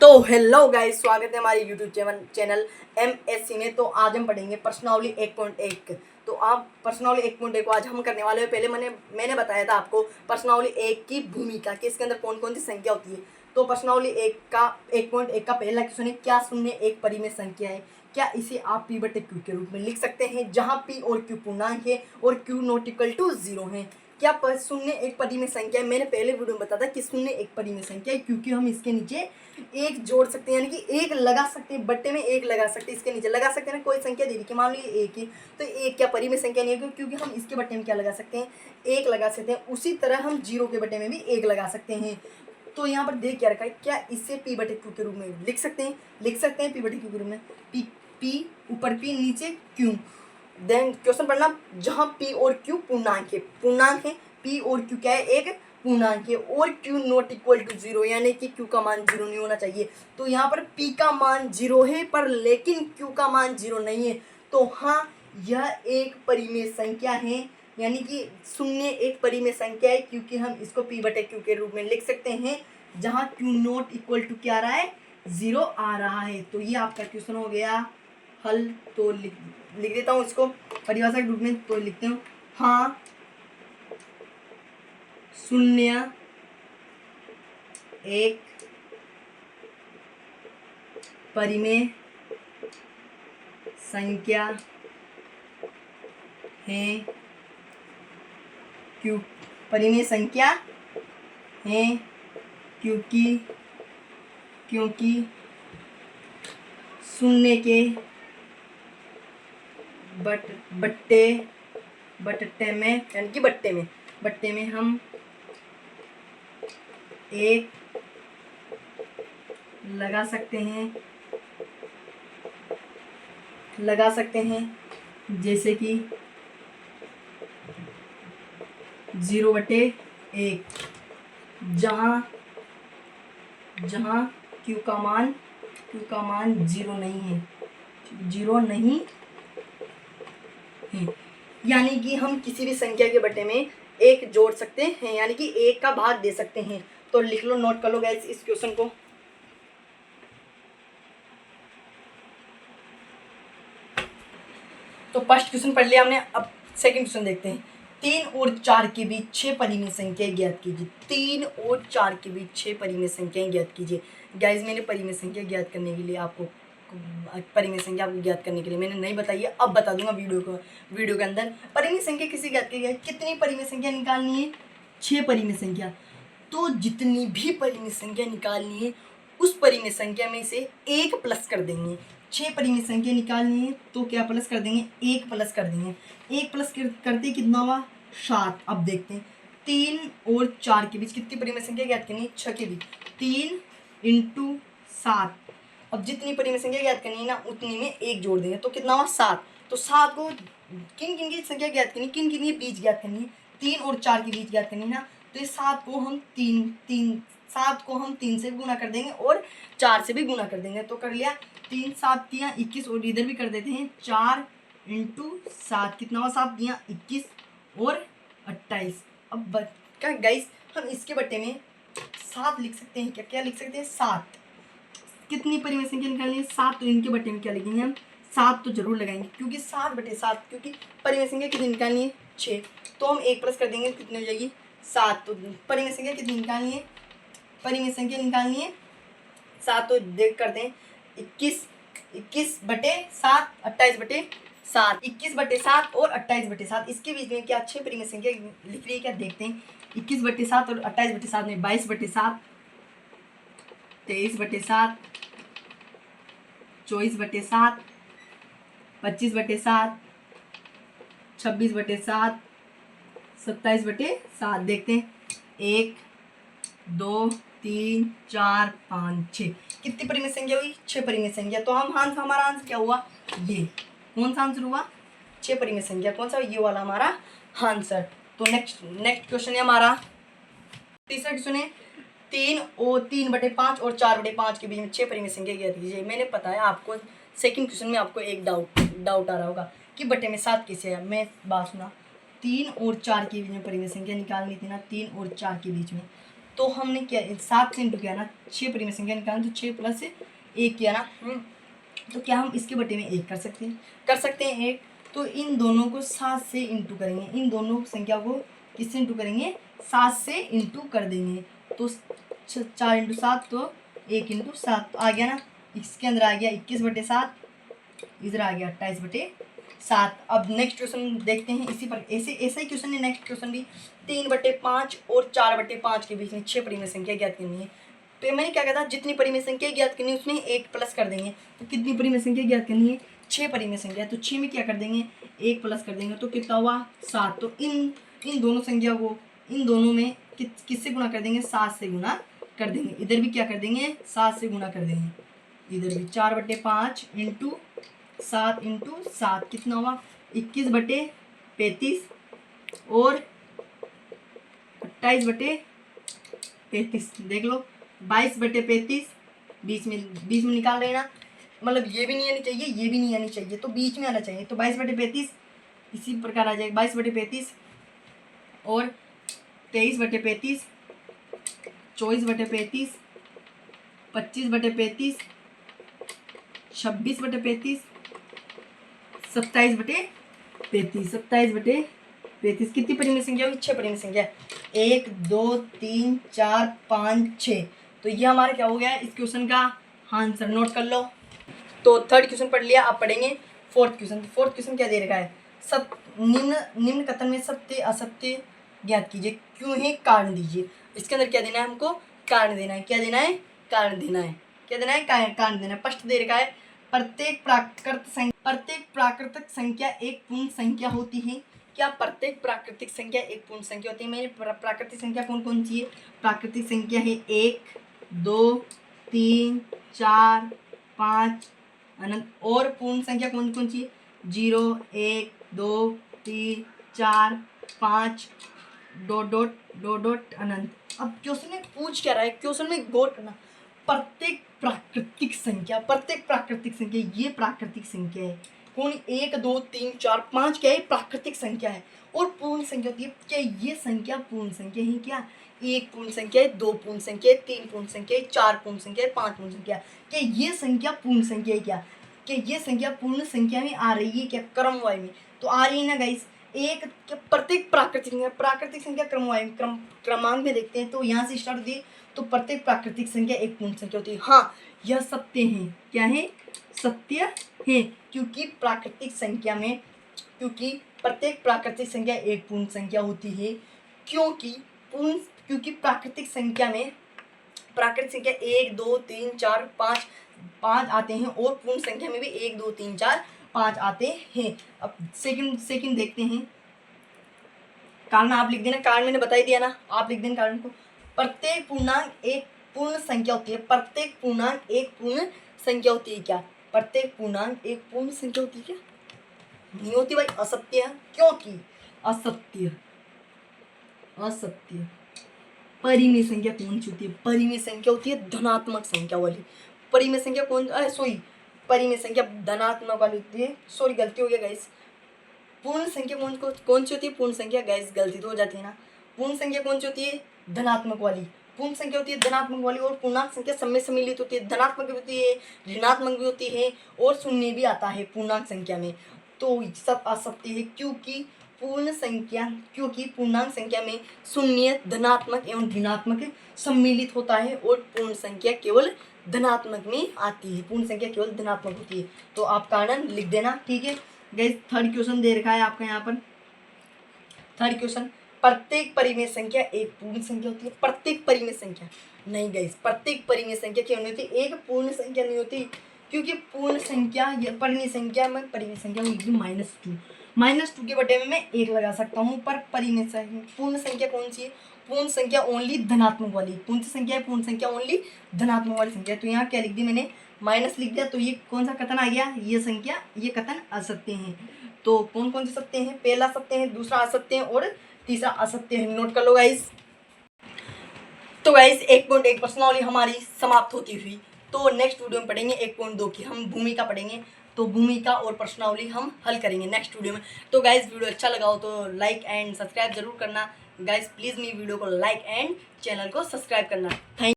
तो hello guys, स्वागत है हमारे यूट्यूब चैनल MSC में। तो आज हम पढ़ेंगे प्रश्नावली 1.1। तो आप प्रश्नावली 1.1 को आज हम करने वाले हैं। पहले मैंने बताया था आपको प्रश्नावली 1 की भूमिका कि इसके अंदर कौन कौन सी संख्या होती है। तो प्रश्नावली 1.1 का पहला क्वेश्चन है, क्या शून्य एक परिमेय संख्या है? क्या इसे आप P/Q के रूप में लिख सकते हैं, जहाँ P और Q पूर्णांक है और Q नॉट इक्वल टू 0 है? क्या शून्य एक परिमेय संख्या है? मैंने पहले वीडियो में बताया था कि शून्य एक परिमेय संख्या है, क्योंकि हम इसके नीचे एक जोड़ सकते हैं, यानी कि एक लगा सकते हैं, बट्टे में एक लगा सकते हैं, इसके नीचे लगा सकते हैं ना। कोई संख्या दे दी कि मान लीजिए एक ही, तो एक क्या परिमेय संख्या नहीं है? क्योंकि हम इसके बट्टे में क्या लगा सकते हैं, एक लगा सकते हैं। उसी तरह हम जीरो के बट्टे में भी एक लगा सकते हैं। तो यहाँ पर देख क्या रखा है, क्या इससे P/Q के रूप में लिख सकते हैं? P/Q के रूप में। P ऊपर P नीचे Q। देन क्वेश्चन पढ़ना, जहाँ P और Q पूर्णांक है। P और Q क्या है? एक पूर्णांक है, और Q नॉट इक्वल टू 0, यानी कि Q का मान 0 नहीं होना चाहिए। तो यहाँ पर P का मान 0 है, पर लेकिन Q का मान 0 नहीं है। तो हाँ, यह एक परिमेय संख्या है, यानी कि शून्य एक परिमेय संख्या है, क्योंकि हम इसको P/Q के रूप में लिख सकते हैं, जहाँ Q नॉट इक्वल टू क्या आ रहा है? 0 आ रहा है। तो ये आपका क्वेश्चन हो गया हल। तो लिख देता हूँ इसको परिभाषा के रूप में। तो लिखते हूँ, हाँ शून्य एक परिमेय संख्या है, परिमेय संख्या है क्योंकि शून्य के बट्टे में, यानी कि बट्टे में हम एक लगा सकते हैं, जैसे कि 0/1, जहाँ Q का मान 0 नहीं है, यानी कि हम किसी भी संख्या के बट्टे में एक जोड़ सकते हैं, यानी कि एक का भाग दे सकते हैं। तो लिख लो, नोट कर लो गाइस इस क्वेश्चन को। तो फर्स्ट क्वेश्चन पढ़ लिया हमने, अब सेकंड क्वेश्चन देखते हैं। 3 और 4 के बीच 6 परिमेय संख्याएं ज्ञात कीजिए। 3 और 4 के बीच 6 परिमेय संख्याएं ज्ञात कीजिए। गाइस, मैंने परिमेय संख्या ज्ञात करने के लिए आपको ज्ञात करने के लिए मैंने नहीं बताई है, अब बता दूंगा वीडियो के अंदर। परिमेय संख्या किसी ज्ञात की है, कितनी परिमेय संख्या निकालनी है? 6 परिमेय संख्या। तो जितनी भी परिमेय संख्या निकालनी है, उस परिमेय संख्या में से एक प्लस कर देंगे। 6 परिमेय संख्या निकालनी है, तो क्या प्लस कर देंगे? एक प्लस कर देंगे। एक प्लस करते कितना हुआ? 7। अब देखते हैं, 3 और 4 के बीच कितनी परिमेय संख्या ज्ञात करनी है? 6 के बीच 3 × 7। अब जितनी परिमेय संख्या ज्ञात करनी है ना, उतनी में एक जोड़ देंगे, तो कितना हुआ? 7। तो 7 को किन की संख्या ज्ञात करनी है, किन के बीच ज्ञात करनी है? 3 और 4 के बीच ज्ञात करनी है ना। तो इस 7 को हम 3 से गुना कर देंगे और 4 से भी गुना कर देंगे। तो कर लिया, 3 7 दिया 21, और इधर भी कर देते हैं 4 × 7। कितना हुआ? 7 दिया 21 और 28। अब क्या गाइस, हम इसके बट्टे में 7 लिख सकते हैं। क्या लिख सकते हैं? 7। कितनी परिमेय संख्या निकालनी है? 7। तो इनके बट्टे में क्या लिखेंगे हम? 7 तो जरूर लगाएंगे, क्योंकि 7/7, क्योंकि परिमेय संख्या कितनी निकालनी है? 6। तो हम एक प्लस कर देंगे, कितनी हो जाएगी? 7। तो परिमेय संख्या कितनी निकालनी है? 7। तो देख करते हैं, 21/7, 28/7, 21/7 और 28/7। इसके बीच में क्या 6 परिमेय संख्या लिख रही है? क्या देखते हैं। 21/7 और 28/7 में 22/7, 23/7, 24/7, 25/7, 26/7, 27/7। देखते हैं, 1 2 3 4 5 6। कितनी परिमेय संख्या हुई? 6 परिमेय संख्या। तो हमारा आंसर क्या हुआ? ये कौन सा आंसर हुआ? 6 परिमेय संख्या। कौन सा? ये वाला हमारा आंसर। तो नेक्स्ट क्वेश्चन है हमारा, तीसरा क्वेश्चन है, 3/5 और 4/5 के बीच में 6 परिमेय संख्या ज्ञात कीजिए। मैंने बताया आपको, सेकंड क्वेश्चन में आपको एक डाउट आ रहा होगा कि बट्टे में 7 कैसे है। मैं बात सुना, 3 और 4 के बीच में परिमेय संख्या निकालनी थी ना, 3 और 4 के बीच में। तो हमने क्या 7 से इंटू किया ना, 6 परिमेय संख्या निकालना, तो 6 प्लस 1 किया ना। तो क्या हम इसके बटे में 1 कर सकते हैं 1। तो इन दोनों को 7 से इंटू करेंगे, इन दोनों संख्या को किससे इंटू करेंगे, 7 से इंटू कर देंगे। तो 4 इंटू 7 तो 1 इंटू 7 आ गया ना। इसके अंदर आ गया 21/7, इधर आ गया 28/7। अब नेक्स्ट क्वेश्चन देखते हैं। इसी पर ऐसा ही क्वेश्चन है नेक्स्ट क्वेश्चन भी। 3/5 और 4/5 के बीच में 6 परिमेय संख्या ज्ञात करनी है। तो मैंने क्या कहा था, जितनी परिमेय संख्या ज्ञात करनी है उसमें 1 प्लस कर देंगे। तो कितनी परिमेय संख्या ज्ञात करनी है, 6 परिमेय संख्या। तो 6 में क्या कर देंगे, 1 प्लस कर देंगे, तो कितना हुआ 7। तो इन दोनों संख्या को इन दोनों में किससे गुणा कर देंगे, 7 से गुणा कर देंगे। इधर भी क्या कर देंगे, 7 से गुणा कर देंगे। इधर भी 4/5 इंटू 7 इंटू 7 कितना हुआ 21/35 और 28/35। देख लो 22/35 बीच में निकाल रहे ना, मतलब ये भी नहीं आनी चाहिए, ये भी नहीं आनी चाहिए, तो बीच में आना चाहिए। तो 22/35 इसी प्रकार आ जाएगा, 22/35 और 23/35, 24/35, 25/35, 26/35, 27/35। कितनी परिमेय संख्या होगी, 6 परिमेय संख्या। 1 2 3 4 5 6। तो ये हमारा क्या हो गया इस क्वेश्चन का आंसर, नोट कर लो। तो थर्ड क्वेश्चन पढ़ लिया, अब पढ़ेंगे फोर्थ क्वेश्चन। फोर्थ क्वेश्चन क्या दे रखा है, सब निम्न कथन में सत्य असत्य ज्ञात कीजिए, क्यों है कारण दीजिए। इसके अंदर क्या देना है हमको, कारण देना है। क्या देना है, कारण देना है। क्या देना है, कारण देना है। फर्स्ट दे रखा है, प्रत्येक प्राकृतिक संख्या एक पूर्ण संख्या होती है। क्या प्रत्येक प्राकृतिक संख्या एक पूर्ण संख्या होती है। मेरी प्राकृतिक संख्या कौन कौन सी है, प्राकृतिक संख्या है 1 2 3 4 5 अनंत। और पूर्ण संख्या कौन कौन सी है, 0 1 2 3 4 5 डॉट अनंत। अब क्वेश्चन में पूछ क्या रहा है, क्वेश्चन में गौर करना। प्रत्येक प्राकृतिक संख्या ये प्राकृतिक संख्या है। कौन, 1 2 3 4 5 क्या है, प्राकृतिक संख्या है। और पूर्ण संख्या होती है, क्या ये संख्या पूर्ण संख्या है, क्या 1 पूर्ण संख्या है, 2 पूर्ण संख्या है, 3 पूर्ण संख्या है, 4 पूर्ण संख्या है, 5 पूर्ण संख्या है। क्या ये संख्या पूर्ण संख्या है, क्या ये संख्या पूर्ण संख्या में आ रही है, क्या क्रमवार में तो आ रही है ना गाइस। एक प्रत्येक प्राकृतिक संख्या क्रमवार क्रमांक में देखते हैं, तो यहाँ से स्टार्ट होती है। तो प्रत्येक प्राकृतिक संख्या एक पूर्ण संख्या होती है। हाँ, यह सत्य है, क्या है, सत्य है, क्योंकि प्रत्येक प्राकृतिक संख्या एक पूर्ण संख्या होती है। क्योंकि प्राकृतिक संख्या 1 2 3 4 5 आते हैं, और पूर्ण संख्या में भी 1 2 3 4 5 आते हैं। अब सेकंड देखते हैं। कारण आप लिख देना, कारण मैंने बता ही दिया ना, आप लिख देना कारण को। प्रत्येक पूर्णांक एक पूर्ण संख्या होती है। प्रत्येक पूर्णांक एक पूर्ण संख्या होती है। क्या प्रत्येक पूर्णांक एक पूर्ण संख्या होती है, क्या नहीं होती भाई, असत्य है। क्योंकि असत्य परिमेय संख्या कौन सी होती है, परिमेय संख्या होती है धनात्मक संख्या वाली। परिमेय संख्या परिमेय संख्या धनात्मक वाली होती है। सॉरी, गलती हो गया गाइस। पूर्ण संख्या कौन सी होती है, पूर्ण संख्या, गैस गलती तो हो जाती है ना। पूर्ण संख्या कौन सी होती है, धनात्मक वाली। पूर्ण संख्या होती है धनात्मक वाली, और पूर्णांक संख्या सब में सम्मिलित होती है। धनात्मक भी होती है, ऋणात्मक भी होती है, और शून्य भी आता है पूर्णांक संख्या में। तो सब असत्य है, क्योंकि पूर्णांक संख्या में शून्य, धनात्मक एवं ऋणात्मक सम्मिलित होता है, और पूर्ण संख्या केवल धनात्मक में आती है। पूर्ण संख्या केवल धनात्मक होती है। तो आप कारण लिख देना, ठीक है गाइस। थर्ड क्वेश्चन दे रखा है आपका यहाँ पर। थर्ड क्वेश्चन, प्रत्येक परिमेय संख्या एक पूर्ण संख्या होती है। प्रत्येक परिमेय संख्या नहीं गाइस, प्रत्येक परिमेय संख्या क्यों नहीं होती, एक पूर्ण संख्या नहीं होती। क्योंकि पूर्ण संख्या या परिमेय संख्या में परिमेय संख्या में -2 के बटे में मैं 1 लगा सकता हूँ। पर परिमेय संख्या पूर्ण संख्या कौन सी है, पूर्ण संख्या ओनली धनात्मक वाली। कौन सी संख्या है, पूर्ण संख्या ओनली धनात्मक वाली संख्या। तो यहाँ क्या लिख दी मैंने, माइनस लिख दिया। तो ये कौन सा कथन आ गया, ये कथन असत्य है। तो कौन कौन से सत्य हैं, पहला सत्य है, दूसरा असत्य है, और तीसरा असत्य है। नोट कर लो गाइस। तो गाइस 1.1 प्रश्नावली हमारी समाप्त होती हुई। तो नेक्स्ट वीडियो में पढ़ेंगे 1.2 की, हम भूमिका पढ़ेंगे। तो भूमिका और प्रश्नावली हम हल करेंगे नेक्स्ट वीडियो में। तो गाइस वीडियो अच्छा लगा हो तो लाइक एंड सब्सक्राइब जरूर करना। गाइस प्लीज़ मेरी वीडियो को लाइक एंड चैनल को सब्सक्राइब करना। थैंक